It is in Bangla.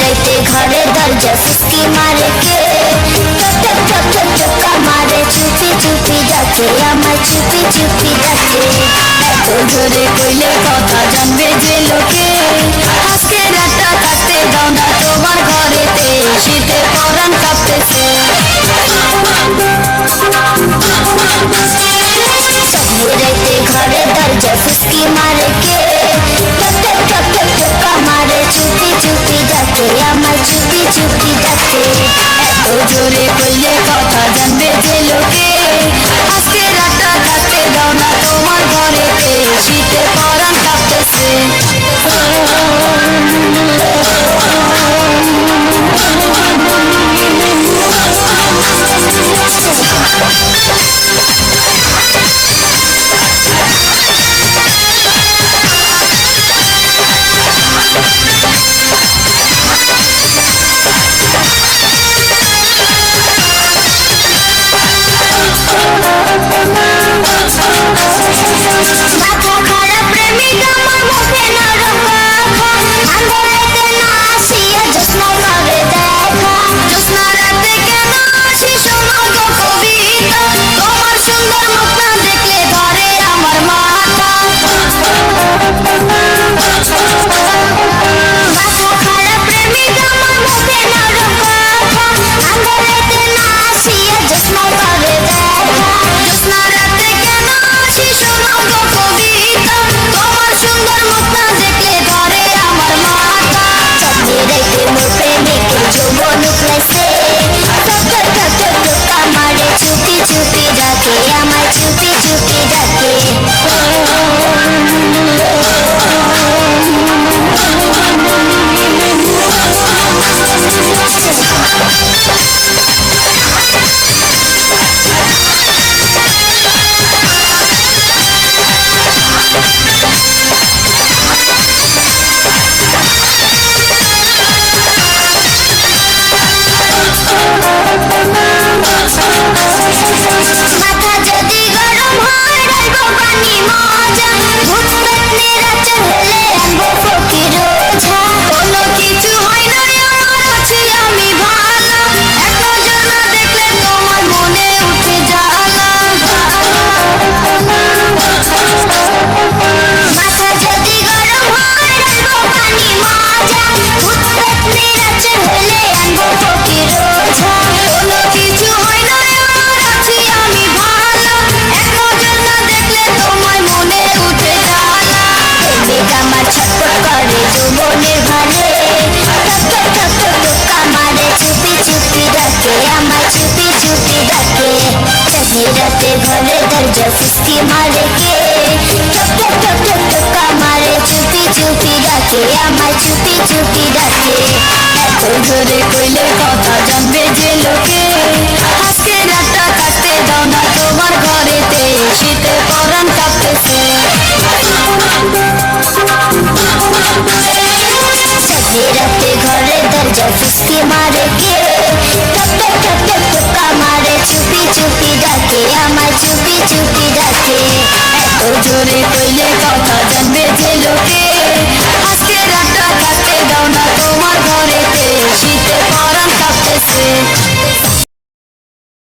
রাইতে ঘরে দরজা ফুসকি মারে কে, টক টক টক টক টকা মারে, চুপি চুপি ডাকে আমায়, চুপি চুপি ডাকে। এত জোরে কইলে কথা জানবে যে লোকে, আজকে রাতটা কাটতে দাও না তোমার ঘরেতে, শীতে পরাণ কাঁপতেছে। রাইতে ঘরে দরজা ফুসকি মারে কে, টক টক টক টক টকা মারে, চুপি চুপি ডাকে আমায়, চুপি চুপি ডাকে। এত জোরে কইলে কথা জানবে যে লোকে, আজকে রাতটা কাটতে দাও না তোমার ঘরেতে, শীতে পরাণ কাঁপতেছে। মাথা খারাপ প্রেমিক আমার মুখে নরম কথা, আন্ধারেতে না আসিয়া জ্যোৎস্না করে দেখা, জ্যোৎস্না রাতে কেন আসি শোনো গো কবিতা, তোমার সুন্দর মুখ না দেখলে ধরে আমার মাথা। মাথা খারাপ প্রেমিক আমার মুখে নরম কথা, আন্ধারেতে না আসিয়া জ্যোৎস্না করে দেখা, জ্যোৎস্না রাতে কেন আসি শোনো গো কবিতা, তোমার সুন্দর মুখ না দেখলে ধরে আমার মাথা। চাঁদনি রাইতে মোর প্রেমিকের যৌবন উঠলাইছে, টক টক টক টক টকা মারে, চুপি চুপি ডাকে আমায়, চুপি চুপি ডাকে। মাথা যদি গরম হয় রাখবো পানি মজা, ভূত পেতনির আচর হলে আনবো ফকির ওঝা, কোনো কিছু হয় না আমার আছি আমি ভালো, এক নজর না দেখলে তোমার মনে উঠে জ্বালা। মাথা যদি গরম হয় রাখবো পানি মজা, ভূত পেতনির আচর হলে আনবো ফকির ওঝা, কোনো কিছু হয় না আমার আছি আমি ভালো, এক নজর না দেখলে তোমায় মনে উঠে জ্বালা। প্রেমিক আমার ছটফট করে যৌবনের ভারে, টক টক টক টক টকা মারে, চুপি চুপি ডাকে আমায়, চুপি চুপি ডাকে। চাঁদনি রাতে ঘরে দরজা ফুসকি মারে কে, টক টক টক টক টকা মারে, চুপি চুপি ডাকে আমায়, চুপি চুপি ডাকে। এত জোরে কইলে কথা জানবে যে লোকে, আজকে রাতটা কাটতে দাও না তোমার ঘরেতে, শীতে পরাণ কাঁপতেছে। চাঁদনি রাতে ঘরে দরজা ফুসকি মারে কে, টক টক টক টক টকা মারে, চুপি চুপি ডাকে আমায়, চুপি চুপি ডাকে। এত জোরে কইলে কথা জানবে যে লোকে,